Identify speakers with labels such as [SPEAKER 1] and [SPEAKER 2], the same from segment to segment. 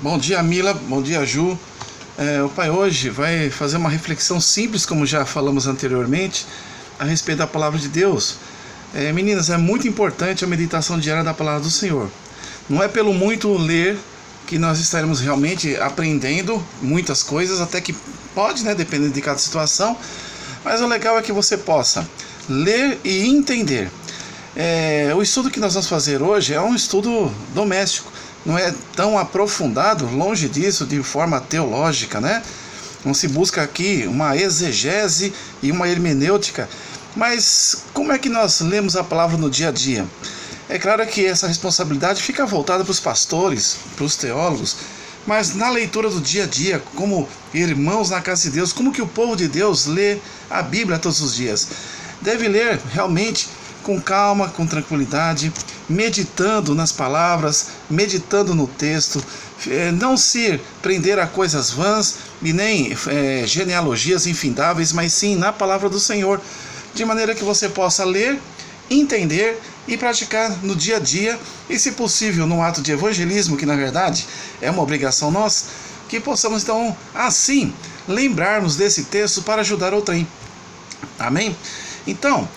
[SPEAKER 1] Bom dia, Mila. Bom dia, Ju. O pai hoje vai fazer uma reflexão simples, como já falamos anteriormente, a respeito da palavra de Deus. Meninas, é muito importante a meditação diária da palavra do Senhor. Não é pelo muito ler que nós estaremos realmente aprendendo muitas coisas, até que pode, dependendo de cada situação, mas o legal é que você possa ler e entender. O estudo que nós vamos fazer hoje é um estudo doméstico, não é tão aprofundado, longe disso, de forma teológica, Não se busca aqui uma exegese e uma hermenêutica, mas como é que nós lemos a palavra no dia a dia? É claro que essa responsabilidade fica voltada para os pastores, para os teólogos, mas na leitura do dia a dia, como irmãos na casa de Deus, como que o povo de Deus lê a Bíblia todos os dias? Deve ler realmente com calma, com tranquilidade, meditando nas palavras, meditando no texto, não se prender a coisas vãs e nem genealogias infindáveis, mas sim na palavra do Senhor, de maneira que você possa ler, entender e praticar no dia a dia, e se possível no ato de evangelismo, que na verdade é uma obrigação nossa, que possamos então assim lembrarmos desse texto para ajudar outrem. Amém? Então,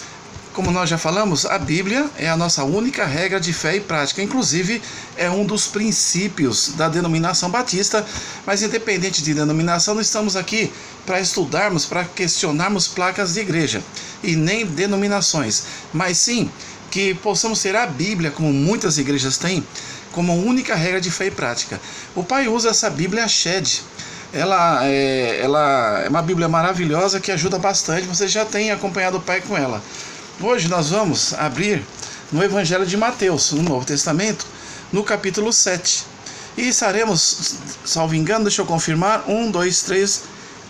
[SPEAKER 1] como nós já falamos, a Bíblia é a nossa única regra de fé e prática, inclusive é um dos princípios da denominação batista, mas independente de denominação, não estamos aqui para estudarmos, para questionarmos placas de igreja e nem denominações, mas sim que possamos ter a Bíblia, como muitas igrejas têm, como única regra de fé e prática. O pai usa essa Bíblia Shed. Ela é uma Bíblia maravilhosa que ajuda bastante, você já tem acompanhado o pai com ela. Hoje nós vamos abrir no Evangelho de Mateus, no Novo Testamento, no capítulo 7. E estaremos, salvo engano, deixa eu confirmar,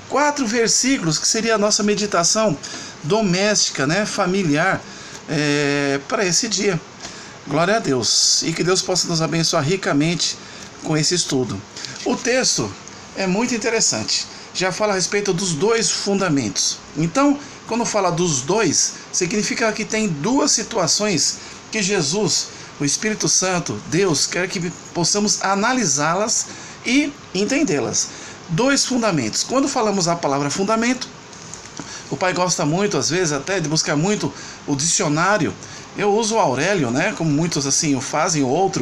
[SPEAKER 1] 4 versículos, que seria a nossa meditação doméstica, familiar, para esse dia. Glória a Deus. E que Deus possa nos abençoar ricamente com esse estudo. O texto é muito interessante. Já fala a respeito dos 2 fundamentos. Então, quando fala dos 2, significa que tem 2 situações que Jesus, o Espírito Santo, Deus, quer que possamos analisá-las e entendê-las. 2 fundamentos. Quando falamos a palavra fundamento, o pai gosta muito, às vezes, até de buscar muito o dicionário. Eu uso o Aurélio, como muitos assim o fazem, ou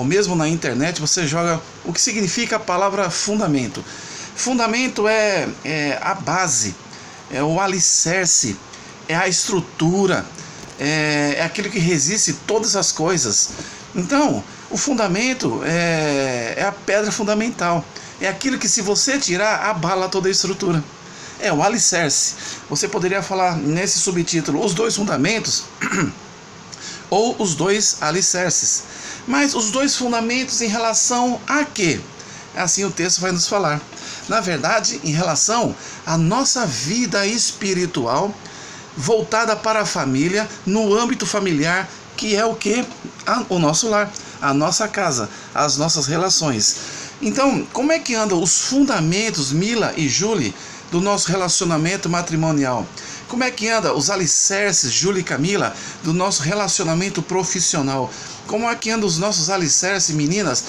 [SPEAKER 1] mesmo na internet, você joga o que significa a palavra fundamento. Fundamento é a base, é o alicerce, é a estrutura, é aquilo que resiste todas as coisas. Então, o fundamento é a pedra fundamental, é aquilo que se você tirar, abala toda a estrutura. É o alicerce. Você poderia falar nesse subtítulo, os 2 fundamentos ou os 2 alicerces. Mas os 2 fundamentos em relação a quê? Assim o texto vai nos falar. Na verdade, em relação à nossa vida espiritual, voltada para a família, no âmbito familiar, que é o quê? O nosso lar, a nossa casa, as nossas relações. Então, como é que andam os fundamentos, Mila e Julie, do nosso relacionamento matrimonial? Como é que anda os alicerces, Júlia e Camila, do nosso relacionamento profissional? Como é que andam os nossos alicerces, meninas,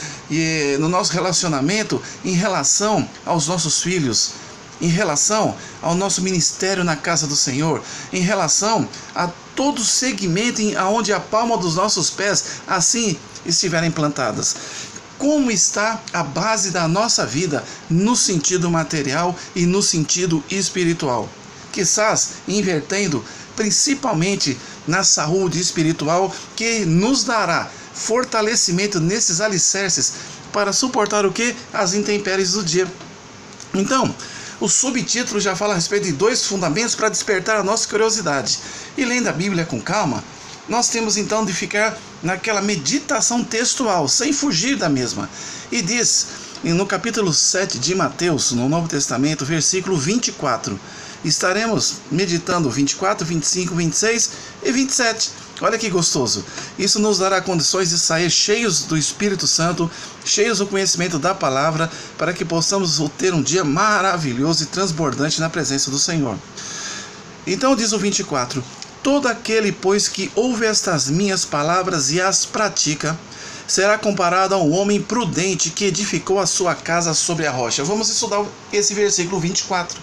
[SPEAKER 1] no nosso relacionamento em relação aos nossos filhos, em relação ao nosso ministério na casa do Senhor, em relação a todo segmento onde a palma dos nossos pés assim estiverem plantadas? Como está a base da nossa vida no sentido material e no sentido espiritual? Quizás invertendo principalmente na saúde espiritual, que nos dará fortalecimento nesses alicerces para suportar o que? As intempéries do dia. Então, o subtítulo já fala a respeito de 2 fundamentos para despertar a nossa curiosidade. E lendo a Bíblia com calma, nós temos então de ficar naquela meditação textual, sem fugir da mesma. E diz, no capítulo 7 de Mateus, no Novo Testamento, versículo 24, estaremos meditando 24, 25, 26 e 27. Olha que gostoso. Isso nos dará condições de sair cheios do Espírito Santo, cheios do conhecimento da palavra, para que possamos ter um dia maravilhoso e transbordante na presença do Senhor. Então diz o 24: todo aquele, pois, que ouve estas minhas palavras e as pratica, será comparado a um homem prudente que edificou a sua casa sobre a rocha. Vamos estudar esse versículo 24.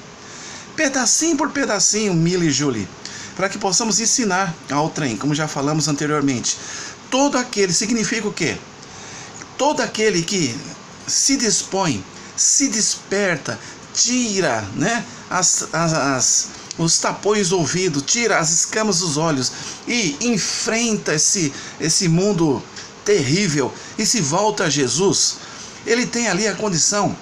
[SPEAKER 1] Pedacinho por pedacinho, Mila e Julie, para que possamos ensinar ao trem, como já falamos anteriormente. Todo aquele significa o quê? Todo aquele que se dispõe, se desperta, tira, né, os tapões do ouvido, tira as escamas dos olhos e enfrenta esse mundo terrível e se volta a Jesus. Ele tem ali a condição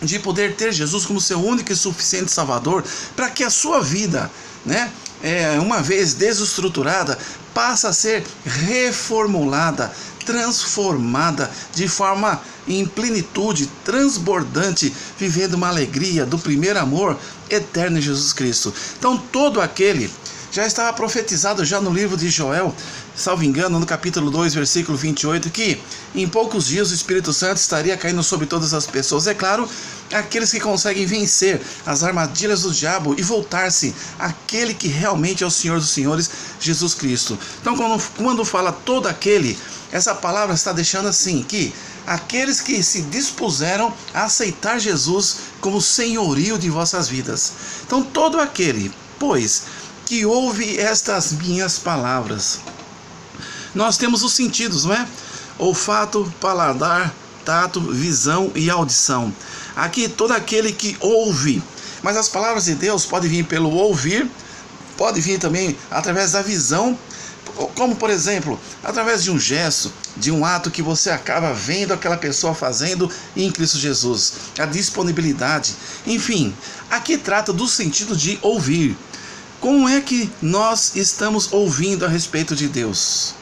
[SPEAKER 1] de poder ter Jesus como seu único e suficiente Salvador, para que a sua vida, né, uma vez desestruturada, passa a ser reformulada, transformada de forma em plenitude, transbordante, vivendo uma alegria do primeiro amor eterno em Jesus Cristo. Então todo aquele, já estava profetizado já no livro de Joel, salvo engano, no capítulo 2, versículo 28, que em poucos dias o Espírito Santo estaria caindo sobre todas as pessoas. É claro, aqueles que conseguem vencer as armadilhas do diabo e voltar-se àquele que realmente é o Senhor dos Senhores, Jesus Cristo. Então, quando fala todo aquele, essa palavra está deixando assim, que aqueles que se dispuseram a aceitar Jesus como senhorio de vossas vidas. Então, todo aquele, pois, que ouve estas minhas palavras. Nós temos os sentidos, não é? Olfato, paladar, tato, visão e audição. Aqui, todo aquele que ouve. Mas as palavras de Deus podem vir pelo ouvir, pode vir também através da visão, como por exemplo, através de um gesto, de um ato que você acaba vendo aquela pessoa fazendo em Cristo Jesus. A disponibilidade. Enfim, aqui trata do sentido de ouvir. Como é que nós estamos ouvindo a respeito de Deus?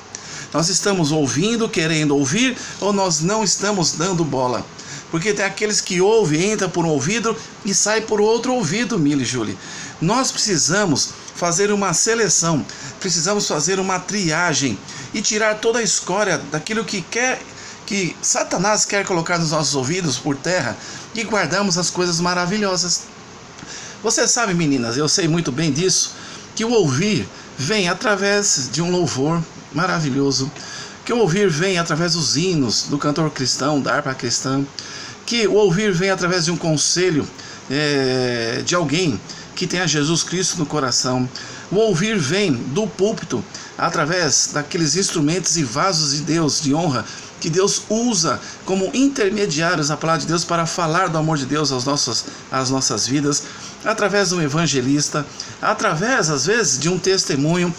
[SPEAKER 1] Nós estamos ouvindo, querendo ouvir, ou nós não estamos dando bola? Porque tem aqueles que ouvem, entra por um ouvido e sai por outro ouvido, Mila e Julie. Nós precisamos fazer uma seleção, precisamos fazer uma triagem e tirar toda a escória daquilo que Satanás quer colocar nos nossos ouvidos por terra e guardamos as coisas maravilhosas. Você sabe, meninas, eu sei muito bem disso, que o ouvir vem através de um louvor maravilhoso, que o ouvir vem através dos hinos do cantor cristão, da harpa cristã, que o ouvir vem através de um conselho de alguém que tenha Jesus Cristo no coração. O ouvir vem do púlpito, através daqueles instrumentos e vasos de Deus, de honra, que Deus usa como intermediários da palavra de Deus para falar do amor de Deus às nossas vidas, através de um evangelista, através, às vezes, de um testemunho.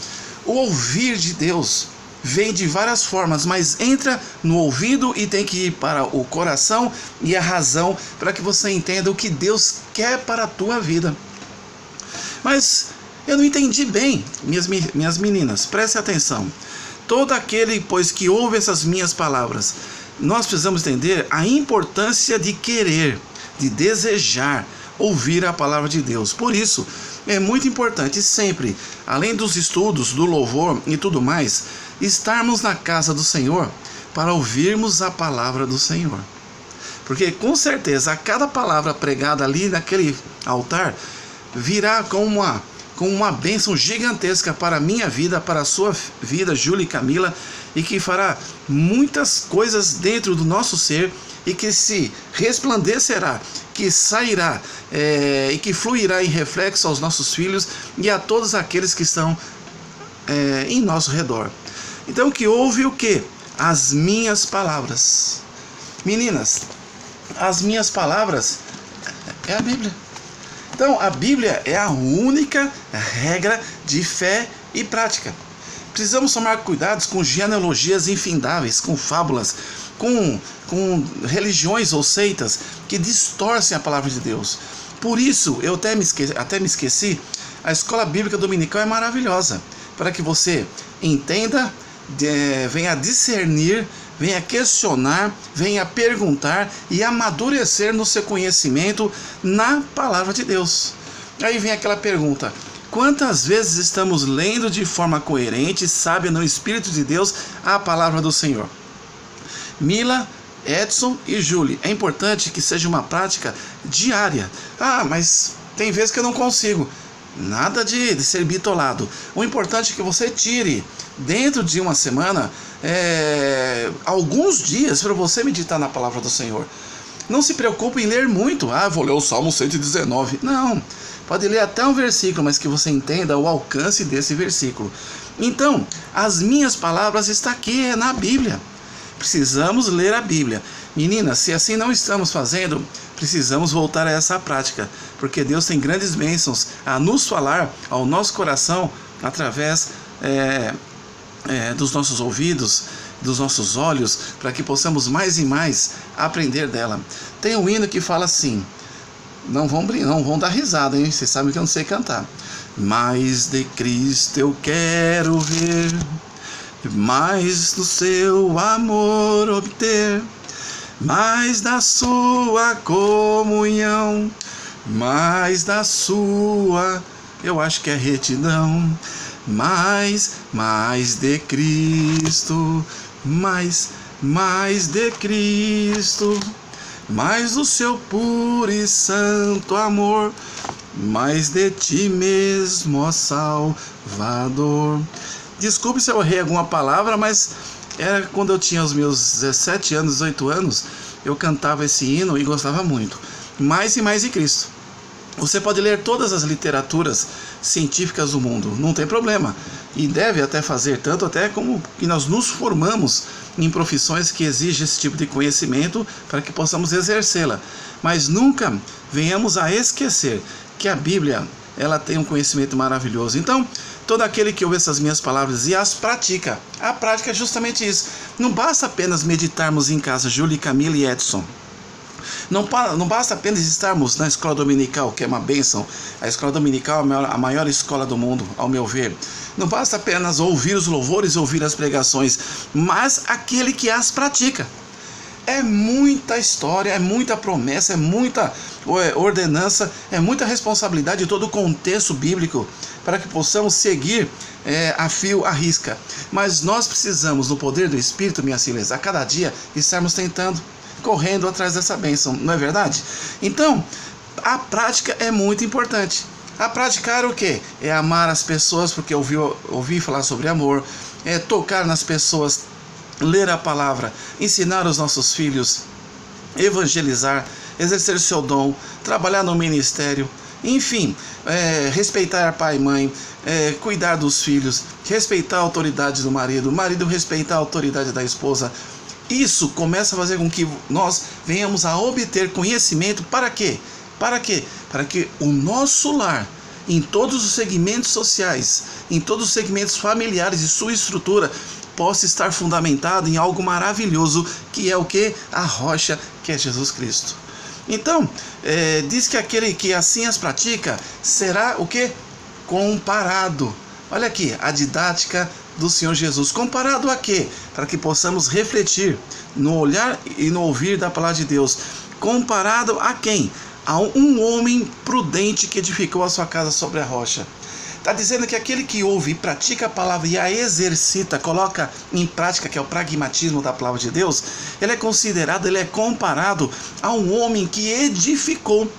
[SPEAKER 1] O ouvir de Deus vem de várias formas, mas entra no ouvido e tem que ir para o coração e a razão, para que você entenda o que Deus quer para a tua vida. Mas eu não entendi bem, minhas meninas, preste atenção. Todo aquele, pois, que ouve essas minhas palavras, nós precisamos entender a importância de querer, de desejar ouvir a palavra de Deus. Por isso, é muito importante sempre, além dos estudos, do louvor e tudo mais, estarmos na casa do Senhor para ouvirmos a palavra do Senhor. Porque com certeza, a cada palavra pregada ali naquele altar, virá com uma bênção gigantesca para a minha vida, para a sua vida, Júlia e Camila, e que fará muitas coisas dentro do nosso ser e que se resplandecerá, que sairá e que fluirá em reflexo aos nossos filhos e a todos aqueles que estão em nosso redor. Então, que ouve o quê? As minhas palavras. Meninas, as minhas palavras é a Bíblia. Então, a Bíblia é a única regra de fé e prática. Precisamos tomar cuidados com genealogias infindáveis, com fábulas, com religiões ou seitas que distorcem a palavra de Deus. Por isso, eu até me esqueci, a escola bíblica dominical é maravilhosa, para que você entenda, venha discernir, venha questionar, venha perguntar e amadurecer no seu conhecimento na palavra de Deus. Aí vem aquela pergunta: quantas vezes estamos lendo de forma coerente, sábia no Espírito de Deus, a palavra do Senhor? Mila, Edson e Julie, é importante que seja uma prática diária. Ah, mas tem vezes que eu não consigo. Nada de ser bitolado. O importante é que você tire dentro de uma semana, alguns dias para você meditar na palavra do Senhor. Não se preocupe em ler muito. Vou ler o Salmo 119. Não, pode ler até um versículo, mas que você entenda o alcance desse versículo. Então, as minhas palavras estão aqui na Bíblia. Precisamos ler a Bíblia. Meninas, se assim não estamos fazendo, precisamos voltar a essa prática, porque Deus tem grandes bênçãos a nos falar ao nosso coração através dos nossos ouvidos, dos nossos olhos, para que possamos mais e mais aprender dela. Tem um hino que fala assim, não vão dar risada, hein? Vocês sabem que eu não sei cantar. Mais de Cristo eu quero ver, mais do seu amor obter, mais da sua comunhão, mais da sua, eu acho que é retidão. Mais de Cristo, mais de Cristo, mais do seu puro e santo amor, mais de ti mesmo, ó Salvador. Desculpe se eu errei alguma palavra, mas era quando eu tinha os meus 17 anos, 18 anos, eu cantava esse hino e gostava muito. Mais e mais de Cristo. Você pode ler todas as literaturas científicas do mundo, não tem problema. E deve até fazer, tanto até como que nós nos formamos em profissões que exigem esse tipo de conhecimento para que possamos exercê-la. Mas nunca venhamos a esquecer que a Bíblia, ela tem um conhecimento maravilhoso. Então, todo aquele que ouve essas minhas palavras e as pratica, a prática é justamente isso. Não basta apenas meditarmos em casa, Júlia, Camila e Edson. Não basta apenas estarmos na escola dominical, que é uma bênção. A escola dominical é a maior escola do mundo, ao meu ver. Não basta apenas ouvir os louvores, ouvir as pregações, mas aquele que as pratica. É muita história, é muita promessa, é muita ordenança, é muita responsabilidade de todo o contexto bíblico para que possamos seguir a fio, a risca. Mas nós precisamos, no poder do Espírito, minhas filhas, a cada dia estarmos tentando, correndo atrás dessa bênção, não é verdade? Então, a prática é muito importante. A praticar o quê? É amar as pessoas, porque ouvi falar sobre amor, é tocar nas pessoas, ler a palavra, ensinar os nossos filhos, evangelizar, exercer o seu dom, trabalhar no ministério, enfim, respeitar pai e mãe, cuidar dos filhos, respeitar a autoridade do marido, o marido respeitar a autoridade da esposa. Isso começa a fazer com que nós venhamos a obter conhecimento. Para quê? Para quê? Para que o nosso lar, em todos os segmentos sociais, em todos os segmentos familiares e sua estrutura, possa estar fundamentado em algo maravilhoso, que é o que? A rocha, que é Jesus Cristo. Então, diz que aquele que assim as pratica, será o que? Comparado. Olha aqui, a didática do Senhor Jesus. Comparado a quê? Para que possamos refletir no olhar e no ouvir da palavra de Deus. Comparado a quem? A um homem prudente que edificou a sua casa sobre a rocha. Está dizendo que aquele que ouve e pratica a palavra e a exercita, coloca em prática, que é o pragmatismo da palavra de Deus, ele é considerado, ele é comparado a um homem que edificou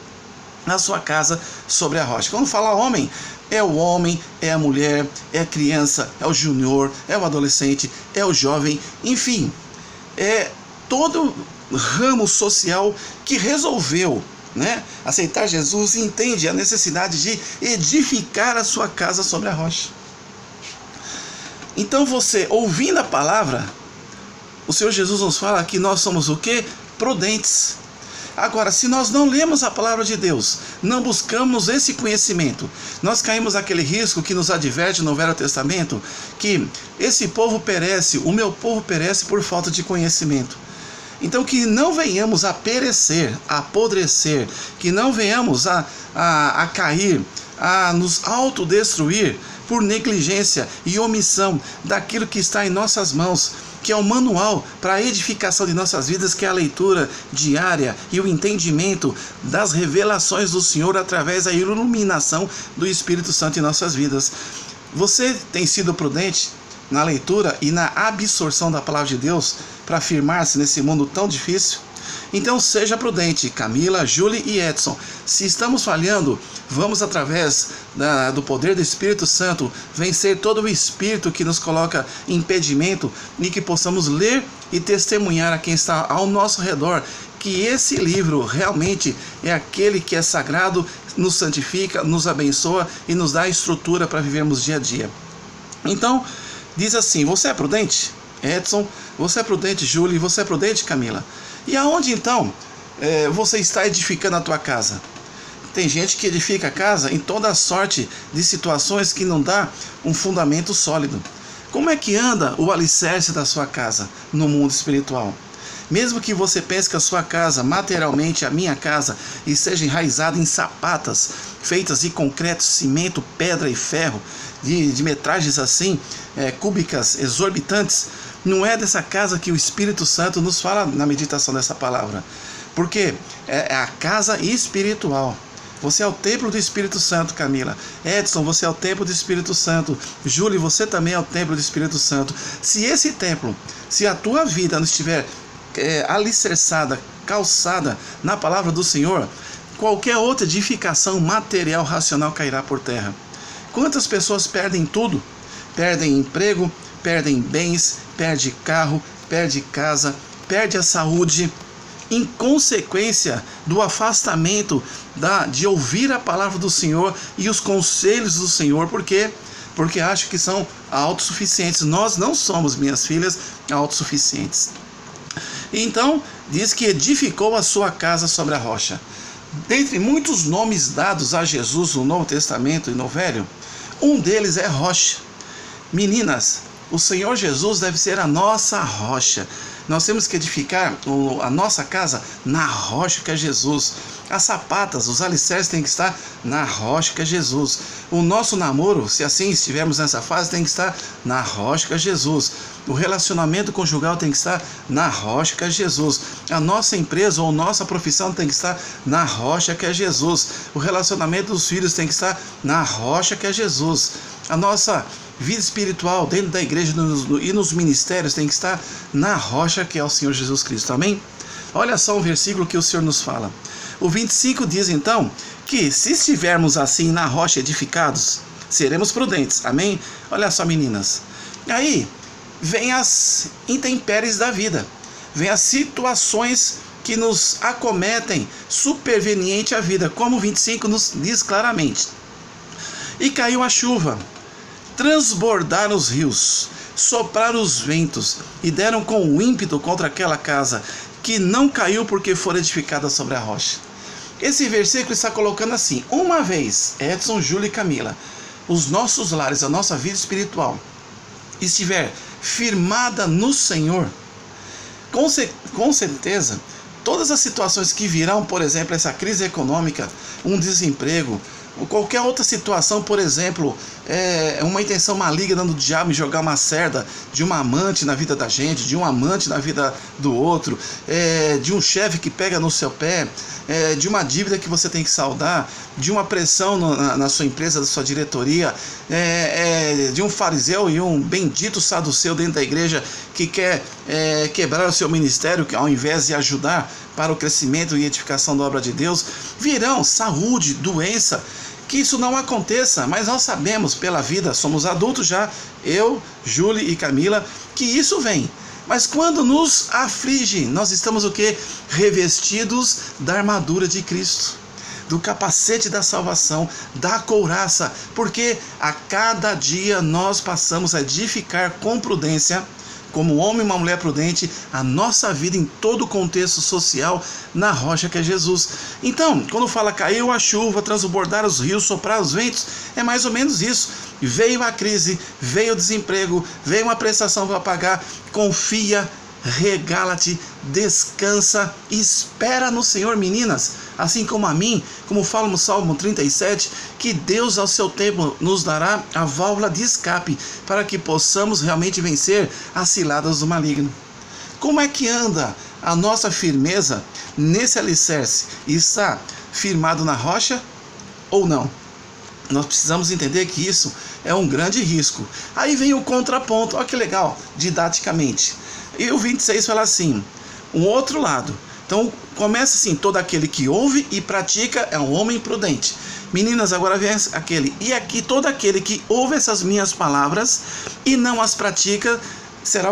[SPEAKER 1] a sua casa sobre a rocha. Quando fala homem, é o homem, é a mulher, é a criança, é o júnior, é o adolescente, é o jovem, enfim, é todo ramo social que resolveu, aceitar Jesus e entende a necessidade de edificar a sua casa sobre a rocha. Então você, ouvindo a palavra, o Senhor Jesus nos fala que nós somos o quê? Prudentes. Agora, se nós não lemos a palavra de Deus, não buscamos esse conhecimento, nós caímos naquele risco que nos adverte no Velho Testamento, que esse povo perece, o meu povo perece por falta de conhecimento. Então, que não venhamos a perecer, a apodrecer, que não venhamos a cair, a nos autodestruir por negligência e omissão daquilo que está em nossas mãos, que é o manual para a edificação de nossas vidas, que é a leitura diária e o entendimento das revelações do Senhor através da iluminação do Espírito Santo em nossas vidas. Você tem sido prudente na leitura e na absorção da palavra de Deus para afirmar-se nesse mundo tão difícil? Então seja prudente, Camila, Julie e Edson. Se estamos falhando, vamos através do poder do Espírito Santo vencer todo o espírito que nos coloca impedimento e que possamos ler e testemunhar a quem está ao nosso redor que esse livro realmente é aquele que é sagrado, nos santifica, nos abençoa e nos dá a estrutura para vivermos dia a dia. Então, diz assim: você é prudente, Edson? Você é prudente, Julie? Você é prudente, Camila? E aonde então você está edificando a tua casa? Tem gente que edifica a casa em toda sorte de situações que não dá um fundamento sólido. Como é que anda o alicerce da sua casa no mundo espiritual? Mesmo que você pense que a sua casa, materialmente a minha casa, esteja enraizada em sapatas feitas de concreto, cimento, pedra e ferro, de metragens assim, cúbicas, exorbitantes, não é dessa casa que o Espírito Santo nos fala na meditação dessa palavra. Porque é a casa espiritual. Você é o templo do Espírito Santo, Camila. Edson, você é o templo do Espírito Santo. Júlio, você também é o templo do Espírito Santo. Se esse templo, se a tua vida não estiver alicerçada, calçada na palavra do Senhor, qualquer outra edificação material, racional cairá por terra. Quantas pessoas perdem tudo? Perdem emprego, perdem bens, perdem carro, perdem casa, perdem a saúde, em consequência do afastamento de ouvir a palavra do Senhor e os conselhos do Senhor. Por quê? Porque acham que são autossuficientes. Nós não somos, minhas filhas, autossuficientes. Então, diz que edificou a sua casa sobre a rocha. Dentre muitos nomes dados a Jesus no Novo Testamento e no Velho, um deles é rocha. Meninas, o Senhor Jesus deve ser a nossa rocha. Nós temos que edificar a nossa casa na rocha que é Jesus. As sapatas, os alicerces têm que estar na rocha que é Jesus. O nosso namoro, se assim estivermos nessa fase, tem que estar na rocha que é Jesus. O relacionamento conjugal tem que estar na rocha que é Jesus. A nossa empresa ou nossa profissão tem que estar na rocha que é Jesus. O relacionamento dos filhos tem que estar na rocha que é Jesus. A nossa vida espiritual dentro da igreja e nos ministérios tem que estar na rocha que é o Senhor Jesus Cristo. Amém? Olha só um versículo que o Senhor nos fala. O 25 diz então que se estivermos assim na rocha edificados, seremos prudentes. Amém? Olha só, meninas. Aí vem as intempéries da vida. Vem as situações que nos acometem superveniente à vida, como o 25 nos diz claramente. E caiu a chuva, transbordaram os rios, sopraram os ventos e deram com ímpeto contra aquela casa, que não caiu porque fora edificada sobre a rocha. Esse versículo está colocando assim: uma vez, Edson, Júlia e Camila, os nossos lares, a nossa vida espiritual estiver firmada no Senhor, com certeza, todas as situações que virão, por exemplo, essa crise econômica, um desemprego, ou qualquer outra situação, por exemplo, uma intenção maligna do diabo em jogar uma cerda de uma amante na vida da gente, de um amante na vida do outro, de um chefe que pega no seu pé, de uma dívida que você tem que saldar, de uma pressão na sua empresa, da sua diretoria, de um fariseu e um bendito saduceu dentro da igreja que quer quebrar o seu ministério, que ao invés de ajudar para o crescimento e edificação da obra de Deus, virão saúde, doença. Que isso não aconteça, mas nós sabemos pela vida, somos adultos já, eu, Júlia e Camila, que isso vem. Mas quando nos aflige, nós estamos o quê? Revestidos da armadura de Cristo, do capacete da salvação, da couraça, porque a cada dia nós passamos a edificar com prudência, como um homem e uma mulher prudente, a nossa vida em todo o contexto social na rocha que é Jesus. Então, quando fala caiu a chuva, transbordaram os rios, sopraram os ventos, é mais ou menos isso. Veio a crise, veio o desemprego, veio uma prestação para pagar, confia, regala-te, descansa, espera no Senhor, meninas, assim como a mim, como fala no Salmo 37, que Deus ao seu tempo nos dará a válvula de escape, para que possamos realmente vencer as ciladas do maligno. Como é que anda a nossa firmeza nesse alicerce? Está firmado na rocha ou não? Nós precisamos entender que isso é um grande risco. Aí vem o contraponto, olha que legal, didaticamente. E o 26 fala assim: um outro lado, Então começa assim: todo aquele que ouve e pratica é um homem prudente. Meninas, agora vem aquele: e aqui todo aquele que ouve essas minhas palavras e não as pratica,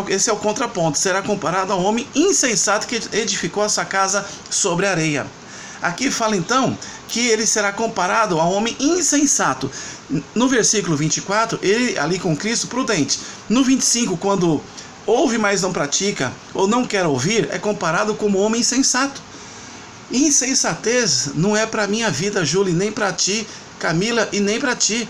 [SPEAKER 1] esse é o contraponto, será comparado a um homem insensato que edificou essa casa sobre areia. Aqui fala então que ele será comparado a um homem insensato. No versículo 24, ele ali com Cristo, prudente. No 25, quando ouve, mas não pratica, ou não quer ouvir, é comparado como homem insensato. Insensatez não é para a minha vida, Júlia, nem para ti, Camila, e nem para ti,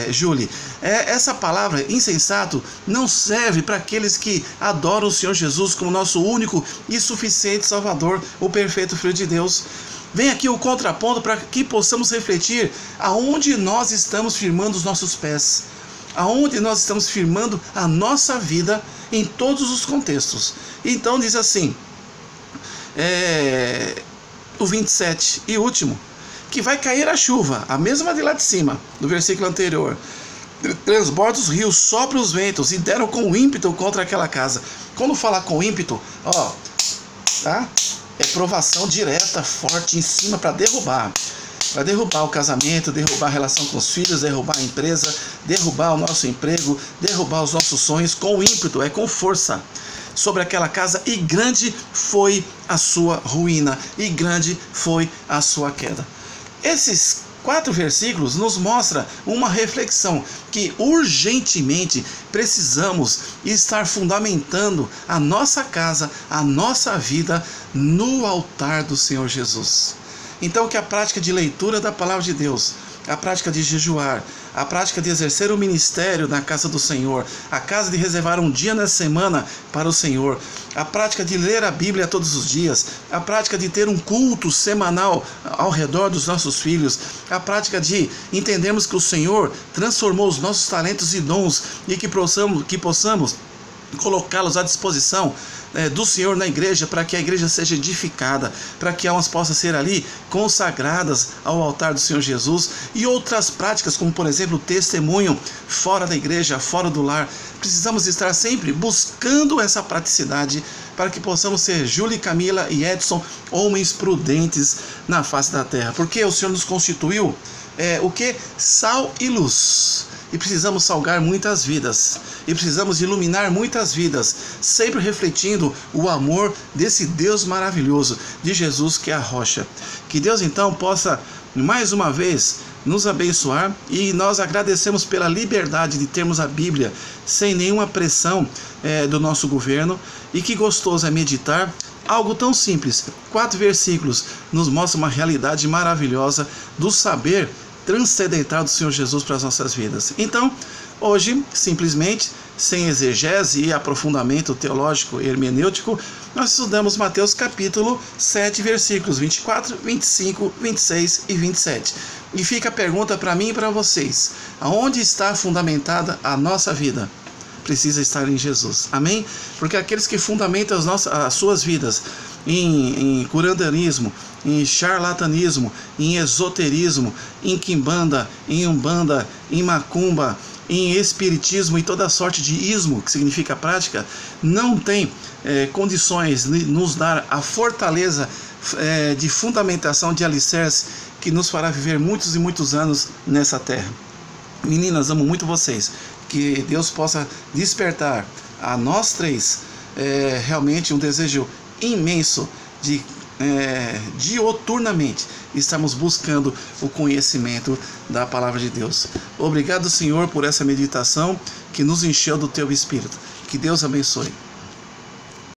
[SPEAKER 1] Júlia. Essa palavra insensato não serve para aqueles que adoram o Senhor Jesus como nosso único e suficiente Salvador, o perfeito Filho de Deus. Vem aqui o contraponto para que possamos refletir aonde nós estamos firmando os nossos pés, aonde nós estamos firmando a nossa vida em todos os contextos. Então diz assim, o 27 e último, que vai cair a chuva, a mesma de lá de cima, do versículo anterior. Transborda os rios, sopra os ventos e deram com ímpeto contra aquela casa. Quando falar com ímpeto, tá? É provação direta, forte, em cima, para derrubar. Para derrubar o casamento, derrubar a relação com os filhos, derrubar a empresa, derrubar o nosso emprego, derrubar os nossos sonhos com ímpeto, com força. Sobre aquela casa, e grande foi a sua ruína, e grande foi a sua queda. Esses 4 versículos nos mostram uma reflexão que urgentemente precisamos estar fundamentando a nossa casa, a nossa vida no altar do Senhor Jesus. Então que a prática de leitura da palavra de Deus, a prática de jejuar, a prática de exercer o ministério na casa do Senhor, a casa de reservar um dia na semana para o Senhor, a prática de ler a Bíblia todos os dias, a prática de ter um culto semanal ao redor dos nossos filhos, a prática de entendermos que o Senhor transformou os nossos talentos e dons e que possamos colocá-los à disposição do Senhor na igreja, para que a igreja seja edificada, para que almas possam ser ali consagradas ao altar do Senhor Jesus, e outras práticas, como por exemplo o testemunho fora da igreja, fora do lar. Precisamos estar sempre buscando essa praticidade para que possamos ser Júlia, Camila e Edson, homens prudentes na face da terra, porque o Senhor nos constituiu o que? Sal e luz. E precisamos salgar muitas vidas, e precisamos iluminar muitas vidas, sempre refletindo o amor desse Deus maravilhoso, de Jesus, que é a rocha. Que Deus então possa mais uma vez nos abençoar, e nós agradecemos pela liberdade de termos a Bíblia sem nenhuma pressão do nosso governo, e que gostoso é meditar algo tão simples. 4 versículos nos mostram uma realidade maravilhosa do saber transcendental do Senhor Jesus para as nossas vidas. Então, hoje, simplesmente, sem exegese e aprofundamento teológico e hermenêutico, nós estudamos Mateus capítulo 7, versículos 24, 25, 26 e 27. E fica a pergunta para mim e para vocês: aonde está fundamentada a nossa vida? Precisa estar em Jesus. Amém? Porque aqueles que fundamentam as suas vidas em curanderismo, em charlatanismo, em esoterismo, em quimbanda, em umbanda, em macumba, em espiritismo e toda sorte de ismo, que significa prática, não tem condições de nos dar a fortaleza de fundamentação, de alicerce, que nos fará viver muitos e muitos anos nessa terra. Meninas, amo muito vocês. Que Deus possa despertar a nós 3 realmente um desejo imenso de dioturnamente estamos buscando o conhecimento da palavra de Deus. Obrigado, Senhor, por essa meditação que nos encheu do Teu Espírito. Que Deus abençoe.